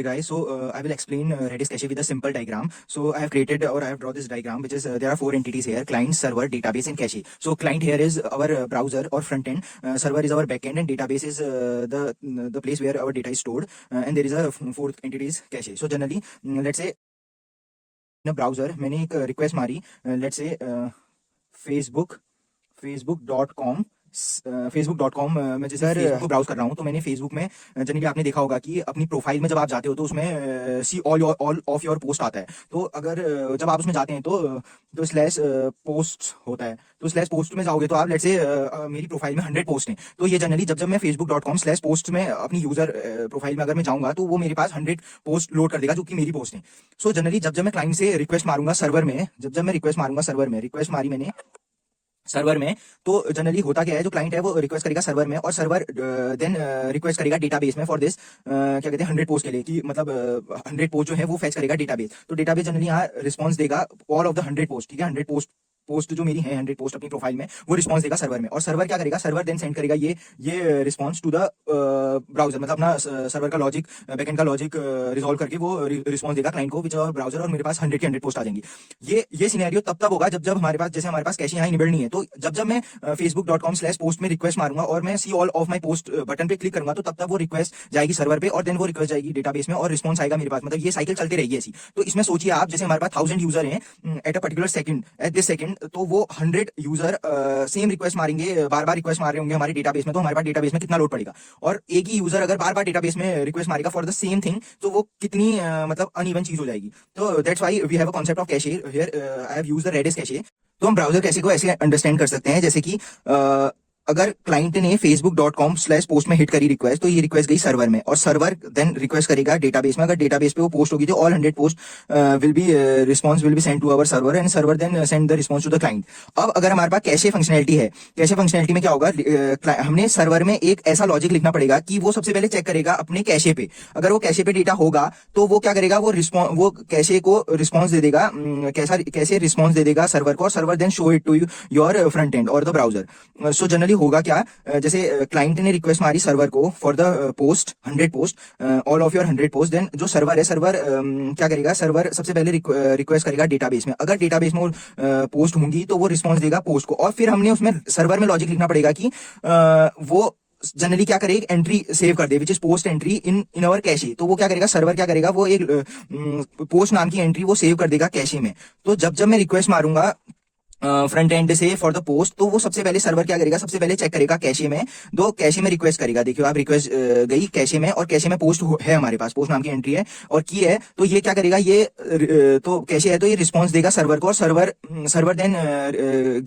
hey guys, I will explain Redis cache with a simple diagram. So I have created or I have drawn this diagram, which is there are four entities here: client, server, database, and cache. So client here is our browser or front end. Server is our back end, and database is the place where our data is stored. And there is a fourth entity is cache. So generally, let's say in a browser, मैंने एक request मारी, let's say Facebook facebook.com facebook.com मैं जिस Facebook को browse कर रहा हूँ, तो मैंने फेसबुक में जनरली आपने देखा होगा कि अपनी प्रोफाइल में जब आप जाते हो तो उसमें सी ऑल ऑफ योर पोस्ट आता है। तो अगर जब आप उसमें जाते हैं तो स्लैश पोस्ट होता है, तो स्लैश पोस्ट में जाओगे तो आप लेट्स से मेरी प्रोफाइल में 100 पोस्ट हैं। तो ये जनरली जब मैं facebook.com स्लैश पोस्ट में अपनी यूजर प्रोफाइल में अगर मैं जाऊंगा तो वो मेरे पास 100 पोस्ट लोड कर देगा जो कि मेरी पोस्ट है। सो जनरली जब मैं क्लाइंट से रिक्वेस्ट मारूंगा सर्वर में, जब मैं रिक्वेस्ट मारूंगा सर्वर में, रिक्वेस्ट मारी मैंने सर्वर में, तो जनरली होता क्या है, जो क्लाइंट है वो रिक्वेस्ट करेगा सर्वर में, और सर्वर देन रिक्वेस्ट करेगा डेटाबेस में फॉर दिस क्या कहते हैं 100 पोस्ट के लिए, कि मतलब 100 पोस्ट जो है वो फेच करेगा डेटाबेस। तो डेटाबेस जनरली यहाँ रिस्पॉन्स देगा ऑल ऑफ द 100 पोस्ट, ठीक है, 100 पोस्ट जो मेरी है 100 पोस्ट अपनी प्रोफाइल में, वो रिस्पॉन्स देगा सर्वर में। और सर्वर क्या करेगा, सर्वर देन सेंड करेगा ये रिस्पॉन्स टू द ब्राउजर, मतलब अपना सर्वर का लॉजिक, बैकएंड का लॉजिक रिजॉल्व करके वो रिस्पॉन्स देगा क्लाइंट को, विच और ब्राउजर, और मेरे पास 100 की 100 पोस्ट आ जाएंगी। ये सिनेरियो तब होगा जब हमारे पास, जैसे हमारे पास कैशे यहाँ इनेबल्ड नहीं है, तो जब मैं facebook.com स्लैश पोस्ट में रिक्वेस्ट मारूंगा और मैं see all of my post button पे क्लिक करूंगा, तो तब वो रिक्वेस्ट जाएगी सर्वर पे, और देन वो रिक्वेस्ट जाएगी डेटाबेस में, और रिस्पॉन्स आएगा मेरे पास। मतलब ये साइकिल चलती रहेगी ऐसी। तो इसमें सोचिए आप, जैसे हमारे पास 1000 यूजर हैं at a particular second, at this second, तो वो 100 यूजर सेम रिक्वेस्ट मारेंगे, बार बार रिक्वेस्ट मार रहे होंगे हमारे डेटाबेस में, तो हमारे पास डेटाबेस में कितना लोड पड़ेगा। और एक ही यूजर अगर बार बार डेटाबेस में रिक्वेस्ट मारेगा फॉर द सेम थिंग, तो वो कितनी मतलब अनइवन चीज हो जाएगी। तो that's why we have a concept of cache here. I have used the Redis cache. तो हम ब्राउजर कैशे को ऐसे अंडरस्टैंड कर सकते हैं, जैसे कि अगर क्लाइंट ने facebook.com स्लैश पोस्ट में हिट करी रिक्वेस्ट, तो ये रिक्वेस्ट गई सर्वर में, और सर्वर देन रिक्वेस्ट करेगा डेटाबेस में। अगर डेटाबेस पे वो पोस्ट होगी तो all 100 post will be response will be send to our server, and server then send the response to the client. अब अगर हमारे पास कैशे फंक्शनैलिटी है, कैशे फंक्शनैलिटी में क्या होगा, हमने सर्वर में एक ऐसा लॉजिक लिखना पड़ेगा कि वो सबसे पहले चेक करेगा अपने कैशे पे। अगर वो कैशे पे डेटा होगा तो वो क्या करेगा, वो कैशे को रिस्पॉन्स दे देगा, कैसे रिस्पॉन्स दे देगा सर्वर को, और server then show it to your front end और द ब्राउजर। सो जनरली होगा क्या, जैसे क्लाइंट ने रिक्वेस्ट मारी सर्वर को for the post 100 post, all of your 100 post, then जो सर्वर है, सर्वर क्या करेगा, सर्वर सबसे पहले रिक्वेस्ट करेगा डेटाबेस में। अगर डेटाबेस में पोस्ट होंगी तो वो रिस्पॉन्स देगा पोस्ट को, और फिर हमने उसमें सर्वर में लॉजिक लिखना पड़ेगा कि वो जनरली क्या करे, एक एंट्री सेव कर दे which is post entry in our cache. तो वो क्या करेगा, सर्वर क्या करेगा, वो एक पोस्ट नाम की एंट्री वो सेव कर देगा कैशे में। तो जब मैं रिक्वेस्ट मारूंगा फ्रंट एंड से फॉर द पोस्ट, तो वो सबसे पहले सर्वर क्या करेगा, सबसे पहले चेक करेगा कैशे में, दो कैशे में रिक्वेस्ट करेगा। देखियो आप, रिक्वेस्ट गई कैशे में, और कैशे में पोस्ट है, हमारे पास पोस्ट नाम की एंट्री है और की है, तो ये क्या करेगा, ये तो कैशे है तो ये रिस्पॉन्स देगा सर्वर को, और server then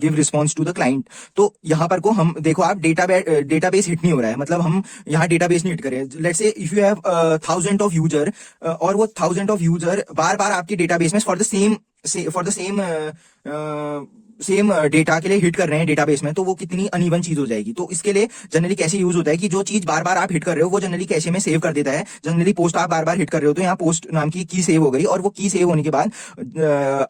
give response to the client. तो यहाँ पर को हम देखो आप, डेटाबेस हिट नहीं हो रहा है, मतलब हम यहाँ डेटाबेस नहीं हिट करें। Let's say if you have 1000 of user, और वो 1000 ऑफ यूजर बार बार आपकी डेटाबेस में फॉर द सेम डेटा के लिए हिट कर रहे हैं डेटाबेस में, तो वो कितनी अनइवन चीज हो जाएगी। तो इसके लिए जनरली कैसे यूज होता है कि जो चीज बार बार आप हिट कर रहे हो वो जनरली कैशे में सेव कर देता है। जनरली पोस्ट आप बार बार हिट कर रहे हो, तो यहाँ पोस्ट नाम की सेव हो गई, और वो की सेव होने के बाद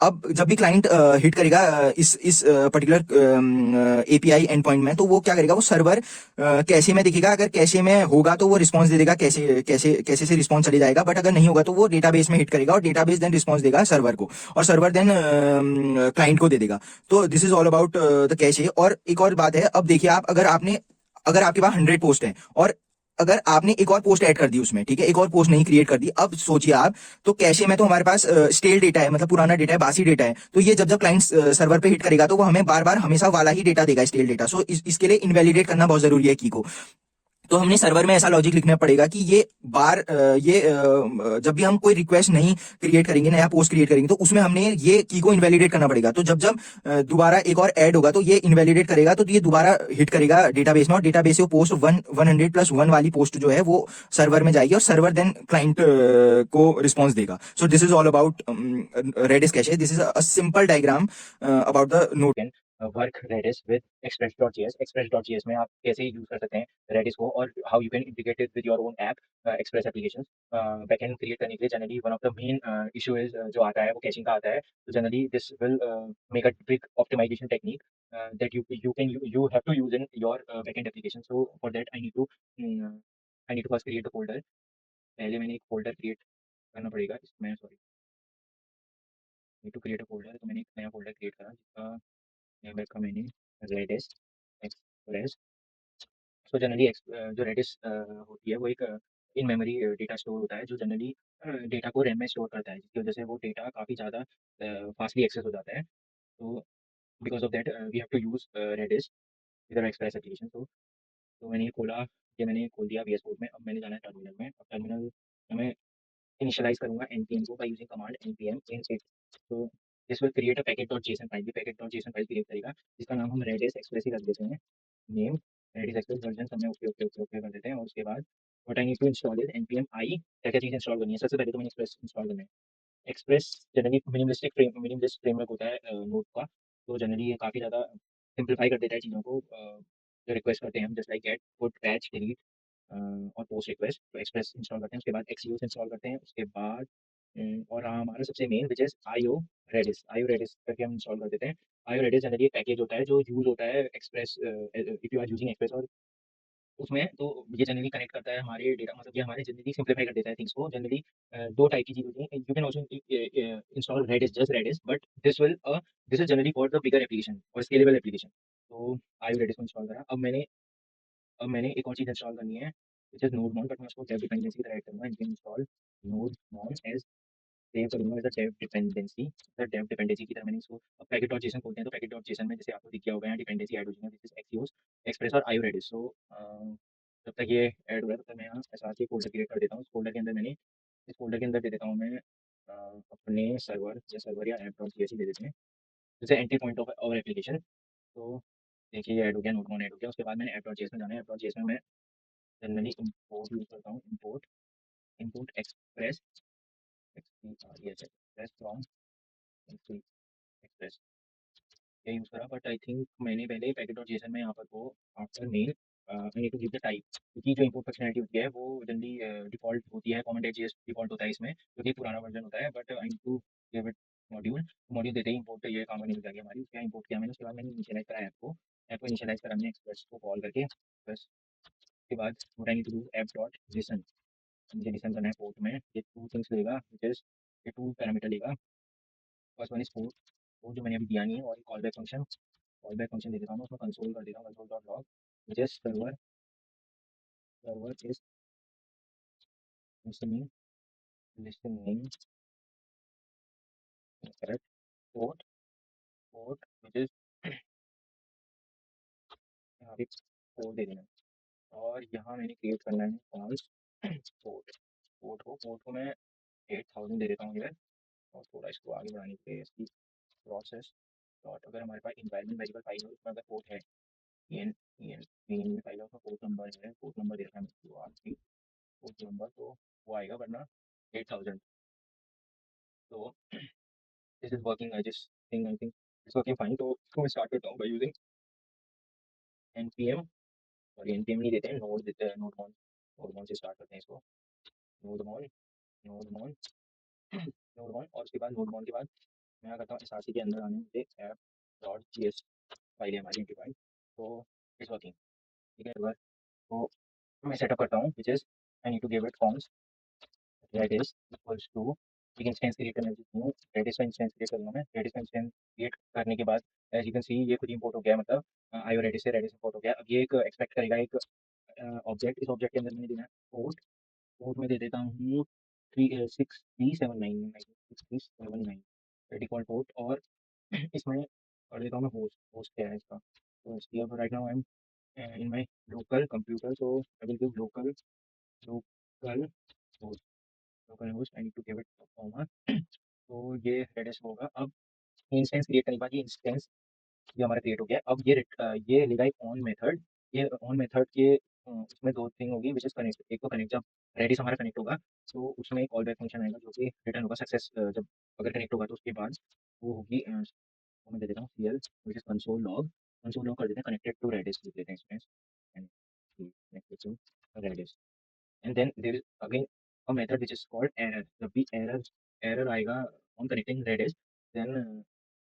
अब जब भी क्लाइंट हिट करेगा इस पर्टिकुलर एपीआई एंड पॉइंट में, तो वो क्या करेगा, वो सर्वर कैशे में दिखेगा। अगर कैशे में होगा तो वो रिस्पॉन्स दे देगा, कैशे से रिस्पॉन्स चले जाएगा, बट अगर नहीं होगा तो वो डेटाबेस में हिट करेगा, और डेटाबेस देन रिस्पॉन्स देगा सर्वर को, और सर्वर देन क्लाइंट को दे देगा। तो this is all about the cache. और एक और बात है, अब देखिए आप, अगर आपके पास 100 पोस्ट है, और अगर आपने एक और पोस्ट ऐड कर दी उसमें, ठीक है, एक और पोस्ट नहीं क्रिएट कर दी, अब सोचिए आप, तो कैशे में तो हमारे पास स्टेल डेटा है, मतलब पुराना डेटा है, बासी डेटा है। तो ये जब क्लाइंट सर्वर पे हिट करेगा तो वो हमें बार बार हमेशा वाला ही डेटा देगा, स्टेल डेटा। सो इसके लिए इनवैलिडेट करना बहुत जरूरी है की को। तो हमने सर्वर में ऐसा लॉजिक लिखना पड़ेगा कि ये जब भी हम कोई रिक्वेस्ट नहीं क्रिएट करेंगे, नया पोस्ट क्रिएट करेंगे, तो उसमें हमने ये की को इनवैलिडेट करना पड़ेगा। तो जब दोबारा एक और ऐड होगा तो ये इनवैलिडेट करेगा, तो ये दोबारा हिट करेगा डेटाबेस में, और डेटाबेस से वो पोस्ट 100+1 वाली पोस्ट जो है वो सर्वर में जाएगी, और सर्वर देन क्लाइंट को रिस्पॉन्स देगा। So this is all about Redis cache. This is a simple diagram about the note work Redis with express.js। express.js में आप कैसे यूज कर सकते हैं रेडिस को, और how you can integrate it with your own app Express application. Backend create करने के लिए generally one of the main issue is जो आता है वो कैशिंग का आता है। तो generally this will make a trick optimisation technique that you have to use in your backend application. So for that I need to first create a folder। पहले मैंने एक फोल्डर क्रिएट करना पड़ेगा इसमें, sorry, need to create a folder, तो मैंने एक नया फ़ोल्डर क्रिएट करा जिसका नेम रखा मैंने रेडिस एक्सप्रेस। सो जनरली जो रेडिस होती है वो एक इन मेमोरी डेटा स्टोर होता है जो जनरली डेटा को रैम में स्टोर करता है, जिसकी वजह से वो डेटा काफ़ी ज़्यादा फास्टली एक्सेस हो जाता है। तो because of that we have to use Redis with our Express application. तो मैंने ये खोला, ये मैंने खोल दिया वीएस कोड में। अब मैंने जाना है टर्मिनल में। अब टर्मिनल में इनिशियलाइज़ करूँगा एनपीएम को by using command NPM init. तो this will create a package json file. ये पैकेट.जेसन फाइल क्रिएट करेगा जिसका नाम हम रेडिस एक्सप्रेस ही रख देते हैं। नेम रेडिस एक्सप्रेस, वर्जन सब में ओके ओके ओके ओके कर देते हैं। और उसके बाद what I need to install is NPM I. क्या-क्या चीज़ इंस्टॉल करनी है? सबसे पहले तो मैंने एक्सप्रेस इंस्टॉल करना है। एक्सप्रेस जनरली मिनिमलिस्ट फ्रेमवर्क होता है नोड का। तो जनरली ये काफ़ी ज़्यादा सिंप्लीफाई कर देता है चीज़ों को। जो रिक्वेस्ट करते हैं हम, just like get, put, patch, delete और पोस्ट रिक्वेस्ट। तो एक्सप्रेस इंस्टॉल करते हैं, उसके बाद एक्सयूज़ इंस्टॉल करते हैं, उसके बाद और हमारा सबसे main which is IO Redis. IO Redis करके हम इंस्टॉल कर देते हैं। आईओ रेडिस जनरली एक पैकेज होता है जो यूज़ होता है Express if you are using Express. और उसमें तो ये जनरली कनेक्ट करता है हमारे डेटा, मतलब ये हमारी ज़िंदगी सिंप्लीफाई कर देता है थिंग्स को। जनरली 2 टाइप की चीज़ होती है। You can also install Redis, just Redis, but this is generally for the bigger application और स्केलेबल एप्लीकेशन। तो आईओ रेडिस को इंस्टॉल करा। अब मैंने एक और चीज़ इंस्टॉल करनी है व्हिच इज़ नोडमोन, बट मैं उसको डेव डिपेंडेंसी की तरह ऐड करूँगा। npm इंस्टॉल नोडमोन एज़, सेव करूँगा एज़ अ डेव डिपेंडेंसी। तो डेव डिपेंडेंसी की तरह मैंने इसको, अब पैकेट.जेसन खोलते हैं तो पैकेट.जेसन में जैसे आपको दिख गया होगा यहाँ डिपेंडेंसी ऐड हो जाएगा, दिस इज़ एक्सियोस, एक्सप्रेस और आईओ रेडिस। सो जब तक ये ऐड हो रहा है तब तक मैं यहाँ एसआरसी फ़ोल्डर क्रिएट कर देता हूँ। इस फ़ोल्डर के अंदर दे देता हूँ मैं अपने सर्वर या ऐप.js दे देते हैं, जैसे entry point of our application. तो देखिए ये ऐड हो गया, नोडमोन ऐड हो गया। उसके बाद मैंने ऐप.js में जाना है। ऐप.js में मैं जनरली इम्पोर्ट यूज़ करता हूँ। Import import express express from express, ये यूज़ करा। बट आई थिंक मैंने पहले पैकेट.जेसन में यहाँ पर वो after mail I need to give the type, क्योंकि जो इम्पोर्ट फंक्शनैलिटी होती है वो जनरली डिफ़ॉल्ट होती है। कॉमन.जेएस डिफ़ॉल्ट होता है इसमें, क्योंकि पुराना वर्जन होता है। But I need to give it module. Module देते ही इम्पोर्ट ये काम करने लग जाएगी हमारी। उसके बाद इम्पोर्ट किया मैंने, उसके बाद मैंने इनिशियलाइज़ करा ऐप को इनिशियलाइज़ करा मैंने एक्सप्रेस को कॉल करके। बस उसके बाद what I need to do app listen. मुझे लिसन करना है पोर्ट में। ये 2 थिंग्स लेगा, व्हिच इज़ ये 2 पैरामीटर लेगा। First one is port, port जो मैंने अभी दिया नहीं है। और कॉल बैक फंक्शन दे देता हूँ मैं, उसमें कंसोल कर देता हूँ, console dot log, which is server is listening listening correct port, which is यहाँ पे पोर्ट दे देना है। और यहाँ मैंने क्रिएट करना है कॉन्स्ट पोर्ट को मैं 8000 दे देता हूँ इधर। और थोड़ा इसको आगे बढ़ाने के लिए इसकी प्रोसेस डॉट, अगर हमारे पास इन्वायरमेंट वेरिएबल फाइल है उसमें अगर पोर्ट है, एन एन मेन फाइल का पोर्ट नंबर है, पोर्ट नंबर दे रखा है मेरे को आरपी पोर्ट नंबर, तो वो आएगा, वरना 8000। तो this is working, I just think I think it's working fine. तो इसको मैं स्टार्ट करता हूँ बाय यूजिंग npm, और npm नहीं देते हैं, नोड देते हैं, नोडमोन से स्टार्ट करते हैं इसको। नोडमोन नोडमोन नोडमोन, और उसके बाद नोडमोन के बाद मैं क्या करता हूँ, एसआरसी के अंदर आने मुझे app dot G S file है हमारी एंटी। तो इट्स वर्किंग, ठीक है। एक बार तो मैं सेटअप करता हूँ, which is I need to give it const Redis equals to, एक इंस्टेंस क्रिएट करना चाहती हूँ, रेडिस का इंस्टेंस क्रिएट करूँगा मैं। रेडिस का इंस्टेंस क्रिएट करने के बाद एज यू कैन सी ये खुद ही इंपोर्ट हो गया, मतलब आईओ रेडिस से रेडिस इंपोर्ट हो गया। अब ये एक एक्सपेक्ट करेगा एक ऑब्जेक्ट। इस ऑब्जेक्ट के अंदर मैंने देना है पोर्ट। पोर्ट में दे देता हूँ 6379 डिफ़ॉल्ट पोर्ट। और इसमें कर देता हूँ मैं होस्ट। होस्ट क्या है इसका, तो इसकी अब right now I am in my local computer, so I will give local host local host I need to give it a comma। तो ये रेडिस होगा। अब इंस्टेंस क्रिएट करने के बाद ये इंस्टेंस ये हमारा क्रिएट हो गया। अब ये लेगा एक ऑन मेथड। ये ऑन मेथड के उसमें 2 थिंग होगी, व्हिच इज़ कनेक्ट। एक तो कनेक्ट, जब रेडिस हमारा कनेक्ट होगा तो उसमें एक कॉल बैक फंक्शन आएगा जो कि रिटर्न होगा सक्सेस। जब अगर कनेक्ट होगा तो उसके बाद वो होगी वो मैं दे देता हूँ CL, which is console log कर देते हैं, कनेक्टेड टू रेडिस लिख देते हैं इसमें, and connected to Redis. And then there is again a method which is called error. जब भी एरर आएगा on connecting Redis, then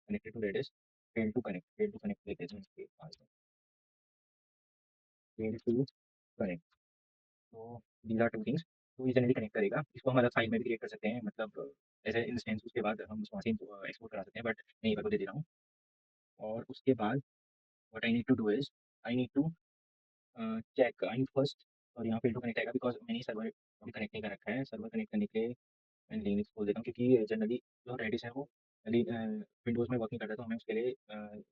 connected to Redis, fail to connect लिख देते हैं इसके बाद, फेल टू कनेक्ट। तो दीज आर टू थिंग्स। तो ये जनरली कनेक्ट करेगा। इसको हम अलग फाइल में भी क्रिएट कर सकते हैं, मतलब एज़ अ इंस्टेंस, उसके बाद हम वहाँ से एक्सपोर्ट करा सकते हैं, बट मैं यहीं पर को दे दे रहा हूँ। और उसके बाद what I need to do is I need to check I need first, और यहाँ पे टू कनेक्ट आएगा बिकॉज़ मैंने सर्वर अभी कनेक्ट नहीं कर रखा है। सर्वर कनेक्ट करने के लिए मैं लिनक्स खोल देता हूँ, क्योंकि जनरली जो रेडिस है वो विंडोज़ में वर्क नहीं करता, तो हमें उसके लिए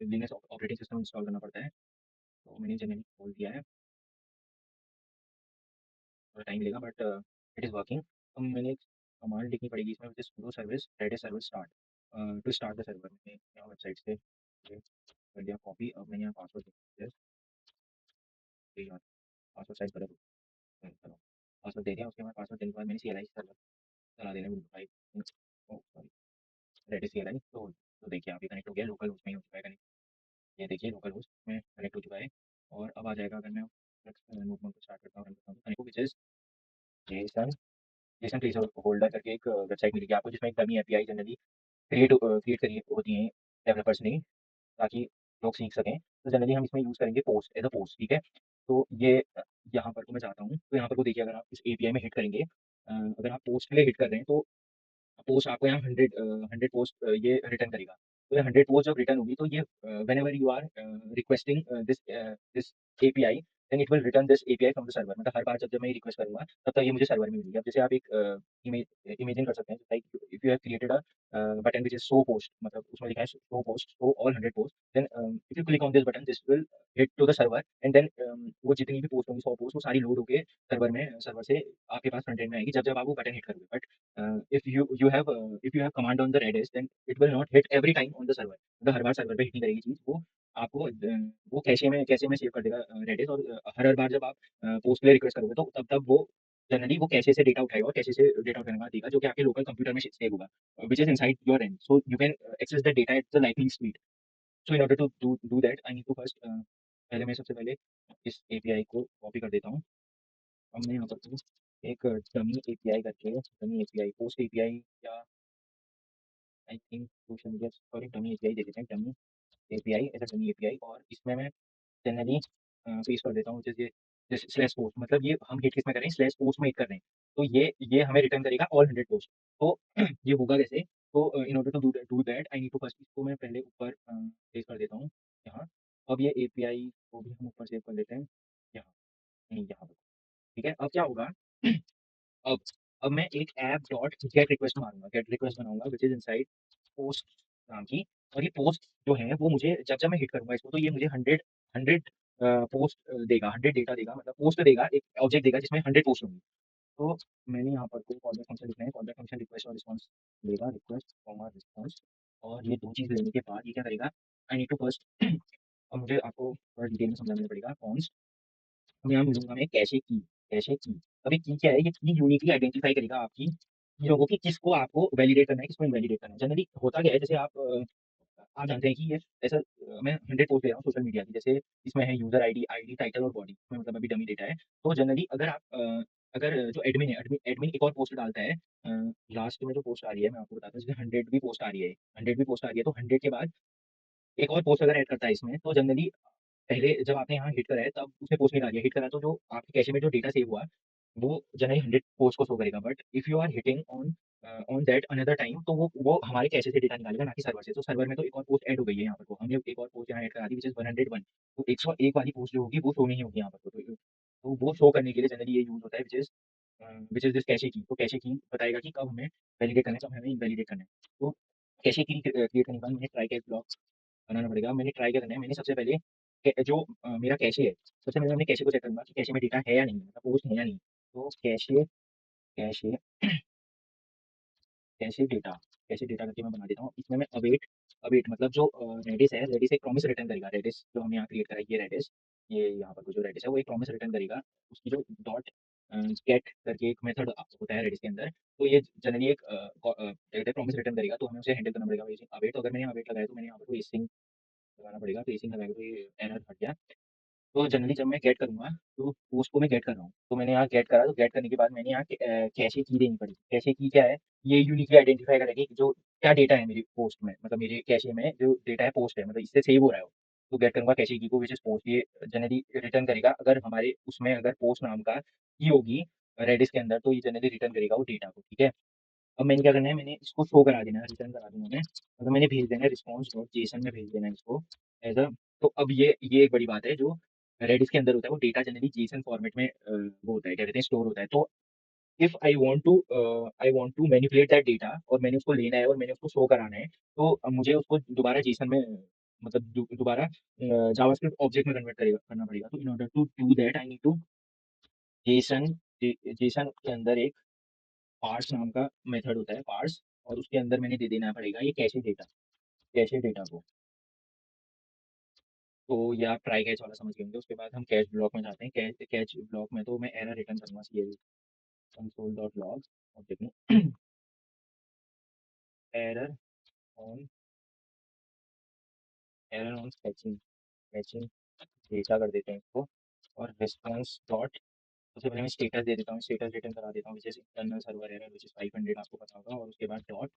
लिनक्स ऑपरेटिंग सिस्टम इंस्टॉल करना पड़ता है। तो मैंने जनरली खोल दिया है, थोड़ा टाइम लेगा बट इट इज़ वर्किंग। तो मैंने एक कमांड लिखनी पड़ेगी इसमें, which is sudo service Redis service start to start the server. मैंने यहाँ वेबसाइट से ये कर दिया कॉपी। अब मैंने यहाँ पासवर्ड दिया, पासवर्ड साइज़ गलत है, चलो पासवर्ड दे दिया। उसके बाद पासवर्ड देने के बाद मैंने CLI सर्वर चला देना भाई, ओह सॉरी, रेडिस CLI। तो देखिए आप, ये कनेक्ट हो गया, लोकल होस्ट में ही हो चुका है कनेक्ट। ये देखिए लोकल होस्ट में कनेक्ट हो चुका है। और अब आ जाएगा, अगर मैं नोट मोड को स्टार्ट करता हूँ, रन करता हूँ, connect which is Jason Jason place holder करके एक वेबसाइट मिलेगी आपको, जिसमें एक डमी एपीआई जनरली क्रिएट करी होती हैं डेवलपर्स ने, ताकि लोग सीख सकें। तो जनरली हम इसमें यूज़ करेंगे पोस्ट एज़ अ पोस्ट, ठीक है? तो ये यहाँ पर को मैं जाता हूँ, तो यहाँ पर को देखिए, अगर आप इस एपीआई में हिट करेंगे, अगर आप पोस्ट के लिए हिट कर रहे हैं, तो पोस्ट आपको यहाँ 100 पोस्ट ये रिटर्न करेगा। तो ये 100 पोस्ट जब रिटर्न होगी, तो ये whenever you are requesting this API, then it will return this API from the server. मतलब हर बार जब जब मैं ये रिक्वेस्ट करूँगा, तब तक ये मुझे सर्वर में मिलेगी। अब जैसे आप एक इमेजिन कर सकते हैं, like if you have created a button which is show post, मतलब उसमें लिखा है show post, show all 100 post, then if you click on this button, this will hit to the server, and then वो जितनी भी post होंगी, 100 post, वो सारी लोड होके सर्वर से आपके पास फ्रंट एंड में आएगी, जब जब आप वो बटन हिट करोगे। But if you have command on the Redis, then it will not hit every time on the server। मतलब हर बार सर्वर पे हिट नहीं करेगी चीज़, वो आपको वो कैशे में सेव कर देगा Redis। और हर हर बार जब आप पोस्ट के लिए रिक्वेस्ट करोगे, तो तब तब वो जनरली वो कैशे से डेटा उठाएगा, और कैशे से डेटा उठाने के बाद देगा, जो कि आपके लोकल कंप्यूटर में सेव होगा, which is inside your end, so you can access the data at the lightning speed। So in order to do that, I need to first पहले मैं सबसे पहले इस एपीआई को कॉपी कर देता हूँ। अब मैं यहाँ पर एक डमी एपीआई करके, डमी एपीआई पोस्ट एपीआई, या I think social media, sorry dummy API दे देते हैं, dummy API as a dummy API. और इसमें मैं जनरली पेस्ट कर देता हूँ, जैसे जैसे स्लैश पोस्ट, मतलब ये हम हिट किस में कर रहे हैं, स्लैश पोस्ट में हिट कर रहे हैं, तो ये हमें रिटर्न करेगा ऑल 100 पोस्ट। तो ये होगा कैसे? तो in order to do that, I need to first, इसको मैं पहले ऊपर पेस्ट कर देता हूँ यहाँ। अब ये एपीआई को भी हम ऊपर सेव कर लेते हैं यहाँ, नहीं यहाँ पर, ठीक है? अब क्या होगा? अब अब मैं एक ऐप डॉट गेट रिक्वेस्ट मारूँगा, गेट रिक्वेस्ट बनाऊँगा, व्हिच इज़ इनसाइड पोस्ट नाम की। और ये पोस्ट जो है, वो मुझे जब जब मैं हिट करूँगा इसको, तो ये मुझे 100 पोस्ट देगा, 100 डेटा देगा, मतलब पोस्ट देगा, एक ऑब्जेक्ट देगा जिसमें 100 पोस्ट होंगी। तो मैंने यहाँ पर कोई कॉल बैक फंक्शन लिखना है, कॉल बैक फंक्शन रिक्वेस्ट और रिस्पॉन्स लेगा, रिक्वेस्ट कॉमा रिस्पॉन्स। और ये 2 चीज़ लेने के बाद ये क्या करेगा, आई नीड टू फर्स्ट अब मुझे आपको थोड़ा डिटेल में समझाना पड़ेगा। कॉन्स्ट अब यहाँ मिलूँगा मैं कैशे की, कैशे की। अब ये की क्या है? ये की यूनिकली आइडेंटिफाई करेगा आपकी चीज़ों को, कि किसको आपको वैलिडेट करना है, किसको इनवैलिडेट करना है। जनरली होता क्या है, जैसे आप जानते हैं कि ये ऐसा मैं 100 पोस्ट दे रहा हूँ सोशल मीडिया की, जैसे इसमें है यूज़र आईडी, टाइटल और बॉडी, इसमें मतलब अभी डमी डेटा है। तो जनरली अगर जो एडमिन है, एडमिन एक और पोस्ट डालता है, लास्ट में जो पोस्ट आ रही है मैं आपको बताता हूँ, जैसे 100वीं पोस्ट आ रही है, 100वीं पोस्ट आ रही है, तो 100 के बाद एक और पोस्ट अगर ऐड करता है इसमें, तो जनरली पहले जब आपने यहाँ हिट करा है, तब उसने पोस्ट नहीं डाली है, हिट करा तो जो आपके कैशे में जो डेटा सेव हुआ, वो जनरली 100 पोस्ट को शो करेगा। But if you are hitting on that another time, तो वो हमारे कैशे से डेटा निकालेगा, ना कि सर्वर से। तो सर्वर में तो एक और पोस्ट ऐड हो गई है यहाँ पर को, हमने एक और पोस्ट यहाँ ऐड करा दी, विच इज़ 101। तो 101 वाली पोस्ट जो होगी, वो शो नहीं होगी यहाँ पर को। तो वो शो करने के लिए जनरली ये यूज़ होता है, विच इज़ दिस कैशे की। तो कैशे की बताएगा कि कब हमें वैलिडेट करना है, कब हमें इनवैलिडेट करना है। तो कैशे की क्रिएट करने के बाद मुझे ट्राई कैच ब्लॉक बनाना पड़ेगा। मैंने ट्राई क्या करना है, मैंने सबसे पहले जो मेरा कैशे है, सबसे पहले मैं अपने कैशे को चेक करूँगा कि कैशे में डेटा है या नहीं, मतलब पोस्ट है या नहीं। तो कैशे कैशे कैशे डेटा करके मैं बना देता हूँ। इसमें मैं अवेट अवेट मतलब जो रेडिस है, रेडिस एक प्रॉमिस रिटर्न करेगा। रेडिस जो हमने यहाँ क्रिएट करा है, ये रेडिस, ये यहाँ पर जो रेडिस है, वो एक प्रॉमिस रिटर्न करेगा। उसकी जो डॉट गेट करके एक मेथड होता है रेडिस के अंदर, तो ये जनरली एक क्या कहते हैं, प्रॉमिस रिटर्न करेगा। तो हमें उसे हैंडल करना पड़ेगा अवेट। तो अगर मैंने अवेट लगाया, तो मैंने यहाँ पर एसिंग लगाना पड़ेगा, तो एसिंग लगाएगा, तो ये एरर हट गया। तो जनरली जब मैं गेट करूँगा, तो पोस्ट को मैं गेट कर रहा हूँ। तो मैंने यहाँ गेट करा, तो गेट करने के बाद मैंने यहाँ कैशे की देनी पड़ी। कैशे की क्या है? ये यूनिकली आइडेंटिफाई करेगी कि जो क्या डेटा है मेरी पोस्ट में, मतलब मेरे कैशे में जो डेटा है पोस्ट है, मतलब इससे सेव हो रहा है वो। तो गेट करूँगा कैशे की को, व्हिच इज़ पोस्ट। ये जनरली रिटर्न करेगा, अगर हमारे उसमें अगर पोस्ट नाम का की होगी, रेडिस के अंदर, तो ये जनरली रिटर्न करेगा वो डेटा को, ठीक है। अब मैंने क्या करना है, मैंने इसको शो करा देना है, रिटर्न करा दूंगा मैं, मतलब मैंने भेज देना है रिस्पॉन्स डॉट जेसन में भेज देना है इसको एज अ। तो अब ये एक बड़ी बात है, जो रेडिस के अंदर होता है वो डेटा जनरली जेसन फॉर्मेट में वो होता है, क्या कहते हैं, स्टोर होता है। तो if I want to manipulate that data, और मैंने उसको लेना है और मैंने उसको शो कराना है, तो मुझे उसको दोबारा जेसन में मतलब दोबारा जावास्क्रिप्ट ऑब्जेक्ट में कन्वर्ट करेगा करना पड़ेगा। तो in order to do that I need to JSON, JSON के अंदर एक पार्स नाम का मेथड होता है, पार्स, और उसके अंदर मैंने दे देना पड़ेगा ये कैशे डेटा को। तो ये आप ट्राई कैच वाला समझ गए होंगे। उसके बाद हम कैच ब्लॉक में जाते हैं। कैच कैच ब्लॉक में तो मैं एरर रिटर्न करूंगा, सी कंसोल डॉट लॉग ऑब्जेक्ट में error on catching catching data कर देते हैं इसको। और रिस्पॉन्स डॉट, सबसे पहले मैं स्टेटस दे देता हूँ, स्टेटस रिटर्न करा देता हूँ, which is internal server error which is 500, आपको पता होगा। और उसके बाद डॉट,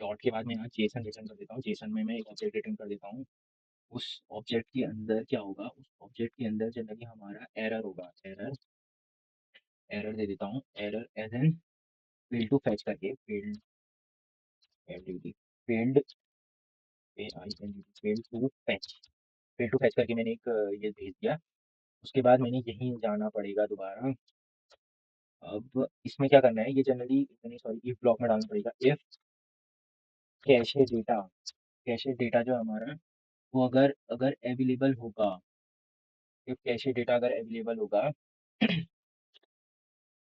डॉट के बाद मैं यहाँ जेसन रिटर्न कर देता हूँ। जेसन में मैं एक ऑब्जेक्ट रिटर्न कर देता हूँ। उस ऑब्जेक्ट के अंदर क्या होगा, उस ऑब्जेक्ट के अंदर जनरली हमारा एरर होगा, एरर एरर दे देता हूँ, error as an field to fetch करके, field FDD, field A I N field to fetch, field to fetch करके मैंने एक ये भेज दिया। उसके बाद मैंने यहीं जाना पड़ेगा दोबारा। अब इसमें क्या करना है, ये जनरली सॉरी इफ ब्लॉक में डालना पड़ेगा। If cache data, cache data जो हमारा, वो अगर अगर अवेलेबल होगा, इफ कैशे डेटा अगर अवेलेबल होगा,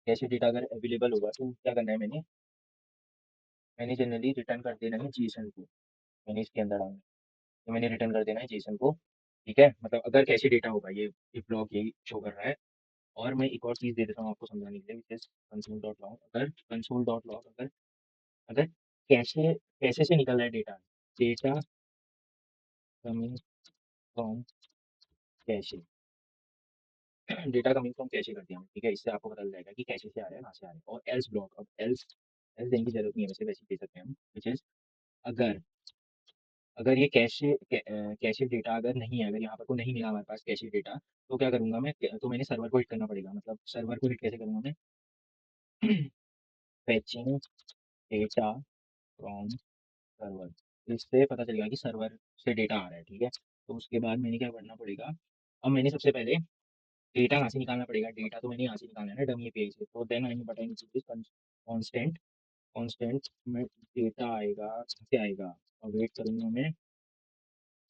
कैशे डेटा अगर अवेलेबल होगा, तो क्या करना है, मैंने जनरली रिटर्न कर देना है जेसन को, मैंने इसके अंदर डालना है, तो मैंने रिटर्न कर देना है जेसन को, ठीक है। मतलब अगर कैशे डेटा होगा, ये इफ ब्लॉक यही शो कर रहा है। और मैं एक और चीज़ दे देता हूँ आपको समझाने के लिए, which is console dot log. अगर कंसोल डॉट लॉग अगर अगर कैशे कैशे से निकल रहा है data, data coming from cache, data coming from cache कर दिया, ठीक है। इससे आपको पता चल जाएगा कि कैशे से आ रहा है, कहाँ से आ रहा है। और एल्स ब्लॉक, अब एल्स एल्स देने की जरूरत नहीं है, वैसे वैसे दे सकते हैं हम, विच इज अगर अगर ये कैशे डेटा अगर नहीं है, अगर यहाँ पर को नहीं मिला हमारे पास कैशे डेटा, तो क्या करूंगा मैं, तो मैंने सर्वर को हिट करना पड़ेगा। मतलब सर्वर को हिट कैसे करूंगा मैं, फैचिंग डेटा फ्रॉम सर्वर, इससे पता चलेगा कि सर्वर से डेटा आ रहा है, ठीक है। तो उसके बाद मैंने क्या करना पड़ेगा, अब मैंने सबसे पहले डेटा कहाँ से निकालना पड़ेगा, डेटा तो मैंने यहाँ से निकालना है ना, डमी एपीआई से। तो देन आई बताएंगे कांस्टेंट, कांस्टेंट में डेटा आएगा, कैसे आएगा, और वेट करूंगा मैं,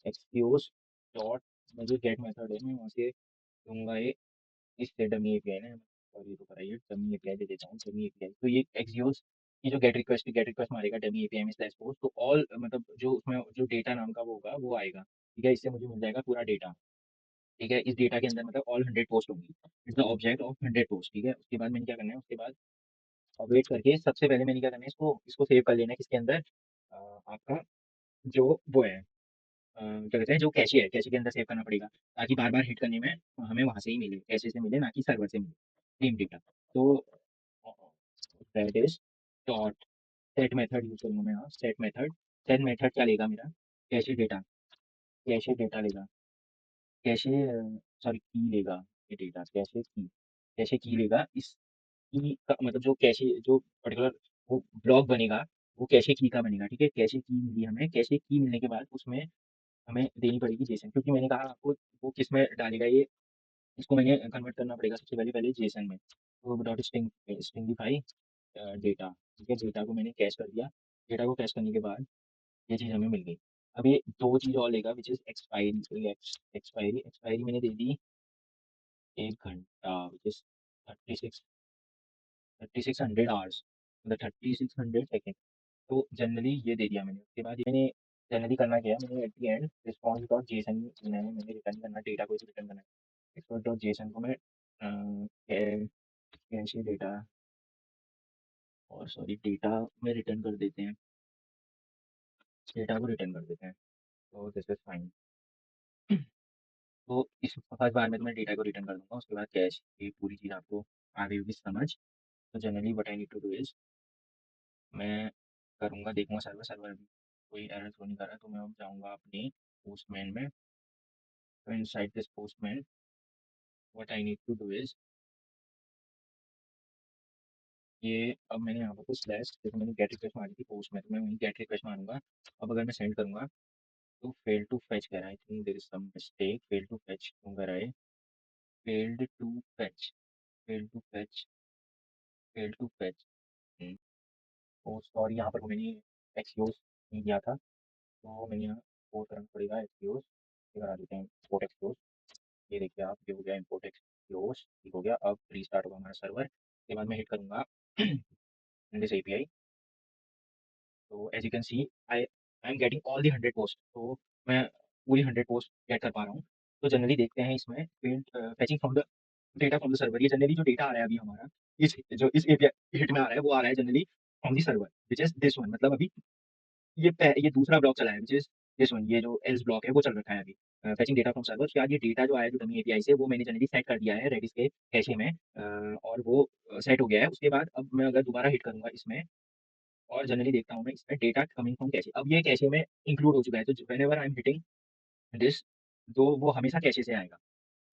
एक्सक्यूज डॉट में जो गेट मेथड है, मैं वहाँ से दूंगा ये, इससे डमी एपीआई ना, सॉरी तो कराइए, डमी एपीआई दे देता हूँ, डमी एपीआई। तो ये एक्सक्यूज की जो गेट रिक्वेस्ट मारेगा डमी एपीआई में स्लैश पोस्ट, तो ऑल मतलब जो उसमें जो डेटा नाम का वो होगा वो आएगा, ठीक है। इससे मुझे मिल जाएगा पूरा डेटा, ठीक है। इस डेटा के अंदर मतलब ऑल 100 पोस्ट होंगी, it's the object of 100 post, ठीक है। उसके बाद मैंने क्या करना है, उसके बाद वेट करके सबसे पहले मैंने क्या करना है, इसको इसको सेव कर लेना है किसके अंदर, आपका जो वो है, क्या कहते हैं, जो कैशे है, कैशे के अंदर सेव करना पड़ेगा, ताकि बार बार हिट करने में हमें वहां से ही मिले, कैशे से मिले, ना कि सर्वर से मिले सेम डेटा। तो that is dot set method use करूंगा मैं यहाँ, सेट मेथड क्या लेगा मेरा, कैशे डेटा, कैशे डेटा लेगा, कैशे सॉरी की लेगा, ये डेटा कैशे की लेगा। इस की का मतलब जो कैशे जो पर्टिकुलर वो ब्लॉक बनेगा, वो कैशे की का बनेगा, ठीक है। कैशे की मिली हमें, कैशे की मिलने के बाद उसमें हमें देनी पड़ेगी जेसन, क्योंकि मैंने कहा आपको वो किस में डालेगा ये, इसको मैंने कन्वर्ट करना पड़ेगा सबसे पहले पहले जेसन में। तो डॉट स्ट्रिंगिफाई डेटा, ठीक है। डेटा को मैंने कैश कर दिया, डेटा को कैश करने के बाद ये चीज़ हमें मिल गई। अब ये दो चीज़ और लेगा, विच इज एक्सपायरी, एक्सपायरी मैंने दे दी 1 घंटा, विच इज 36 3600 आवर्स, मतलब 3600 सेकेंड। तो जनरली ये दे दिया मैंने। उसके बाद ये मैंने जनरली करना क्या है, मैंने at the end response dot Jason मैंने रिटर्न करना, डेटा को रिटर्न करना है। एक्सपोर्ट डॉट जेसन को मैं कैशे डेटा, और सॉरी डेटा में रिटर्न कर देते हैं, डेटा को रिटर्न कर देते हैं। तो दिस इज फाइन। तो इस फर्स्ट बार में तो मैं डेटा को रिटर्न कर दूंगा, उसके बाद कैश, ये पूरी चीज़ आपको आ गई होगी समझ। तो generally what I need to do is, मैं करूँगा, देखूंगा सर्वर सर्वर भी कोई एरर तो नहीं कर रहा, तो मैं अब जाऊँगा अपने पोस्टमैन में। तो inside this Postman what I need to do is, ये अब मैंने यहाँ पर कुछ स्लैश जैसे मैंने गेट रिक्वेस्ट मारी थी पोस्ट में, तो मैं वहीं गेट रिक्वेस्ट मारूँगा। अब अगर मैं सेंड करूँगा तो फेल टू फेच कह रहा है, I think there is some mistake, fail to fetch क्यों कह रहा है? Failed to fetch, failed to fetch, failed to fetch. हुँ, ओह सॉरी, यहाँ पर मैंने एक्सक्यूज़ नहीं दिया था, तो मैंने यहाँ इम्पोर्ट करना पड़ेगा एक्सक्यूज़, ये करा देते हैं इम्पोर्ट एक्सक्यूज़। ये देखिए आप, ये हो गया इम्पोर्ट एक्सक्यूज़, ठीक हो गया। अब रीस्टार्ट होगा हमारा सर्वर, उसके बाद मैं हिट करूँगा दिस एपीआई। तो as you can see I am getting all the 100 post, तो मैं पूरी 100 पोस्ट गेट कर पा रहा हूँ। तो जनरली देखते हैं इसमें fetching from the data from the server, ये जनरली जो डेटा आ रहा है अभी हमारा इस एपीआई हिट में आ रहा है, वो आ रहा है generally from the server which is this one. मतलब अभी ये दूसरा ब्लॉक चला है व्हिच इज़ दिस वन, ये जो एल्स ब्लॉक है वो चल रखा है अभी। फेचिंग डेटा फ्रॉम सर्वर, उसके बाद ये डेटा जो आया जो डमी एपीआई से, वो मैंने जनरली सेट कर दिया है रेडिस के कैशे में, और वो सेट हो गया है। उसके बाद अब मैं अगर दोबारा हिट करूँगा इसमें और जनरली देखता हूँ मैं इसमें डेटा कमिंग फ्रॉम कैशे, अब ये कैशे में इंक्लूड हो चुका है, तो whenever I am hitting this, तो वो हमेशा कैशे से आएगा।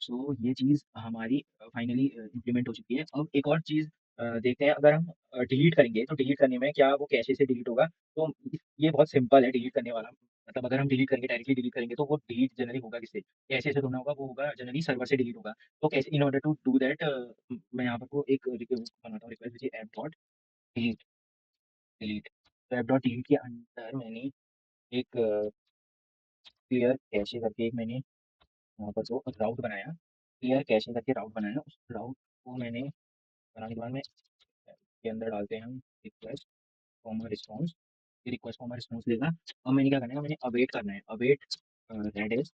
सो ये चीज़ हमारी फाइनली इम्प्लीमेंट हो चुकी है। अब एक और चीज़ देखते हैं, अगर हम डिलीट करेंगे तो डिलीट करने में क्या वो कैशे से डिलीट होगा? तो ये बहुत सिंपल है डिलीट करने वाला। मतलब अगर हम डिलीट करेंगे, डायरेक्टली डिलीट करेंगे, तो वो डिलीट जनरली होगा किससे? कैशे से थोड़ी ना होगा, वो होगा जनरली सर्वर से डिलीट होगा। तो कैसे in order to do that, मैं यहाँ पर को एक बनाता हूँ request, which is app dot delete, delete. तो ऐप डॉट डिलीट के अंदर मैंने एक क्लियर कैशे करके एक मैंने यहाँ पर जो राउट बनाया, क्लियर कैशे करके राउट बनाया, उस राउट को मैंने बनाने के बाद में के अंदर डालते हैं हम रिक्वेस्ट कॉमा रिस्पॉन्स, ये रिक्वेस्ट कॉमा रिस्पॉन्स देगा। अब मैंने क्या करना है, मैंने अवेट करना है, अवेट रेडिस,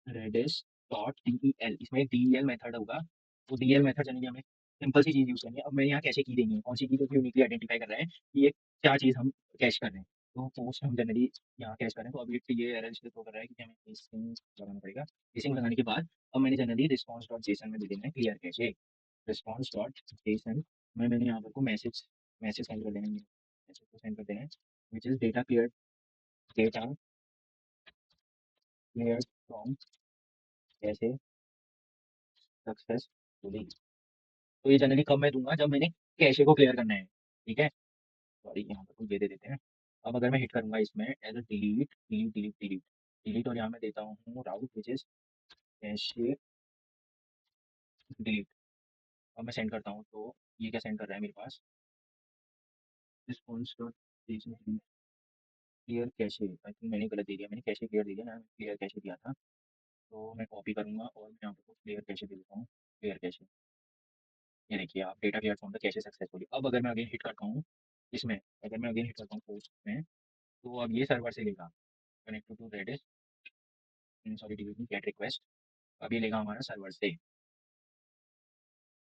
रेडिस डॉट डीईएल, इसमें एक डीईएल मेथड होगा, तो डीईएल मेथड जनरली हमें सिंपल सी चीज़ यूज़ करनी है। अब मैंने यहाँ कैशे की देनी है, कौन सी की, जो यूनिकली आइडेंटिफाई कर रहा है कि ये क्या चीज़ हम कैश कर रहे हैं। तो पोस्ट हम जनरली यहाँ कैश कर रहे हैं, तो अवेट ये एरर इसलिए थ्रो कर रहा है क्योंकि हमें केसिंग लगाना पड़ेगा। केसिंग लगाने के बाद अब मैंने जनरली रिस्पॉन्स डॉट जेसन में दे देना है clear cache, response dot Jason में मैंने यहाँ पर को मैसेज मैसेज सेंड कर देना है, मैसेज को सेंड कर देना है, which is data clear, data clear from cache successfully. तो ये जनरली कब मैं दूँगा, जब मैंने कैशे को क्लियर करना है, ठीक है? सॉरी, यहाँ पर कुछ दे देते हैं। अब अगर मैं हिट करूँगा इसमें as a delete, delete, delete, delete, delete, और यहाँ मैं देता हूँ राउट व्हिच इज़ कैशे डिलीट। अब मैं सेंड करता हूँ, तो ये क्या सेंड कर रहा है मेरे पास, response dot JSON clear cache, I think मैंने गलत दे दिया, मैंने कैशे क्लियर दे दिया ना, क्लियर कैशे दिया था। तो मैं कॉपी करूँगा और मैं यहाँ पे क्लियर कैशे दे देता हूँ, क्लियर कैशे। ये देखिए आप, data clear from the cache successfully. अब अगर मैं अगेन हिट करता हूँ इसमें, अगर मैं अगेन हिट करता हूँ पोस्ट में, तो अब ये सर्वर से लेगा connect to Redis, sorry delete get request, अब ये लेगा हमारा सर्वर से।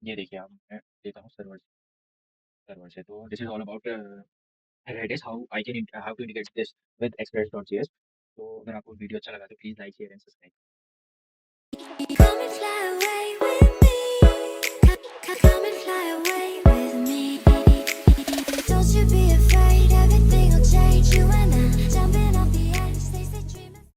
ये देखिए आप, मैं देता हूँ सर्वर सर्वर से। तो this is all about Redis, how I can how to integrate this with express.js। तो अगर आपको वीडियो अच्छा लगा तो please like share and subscribe. Come and fly away with me. Come and fly away with me. Don't you be afraid, everything will change. You and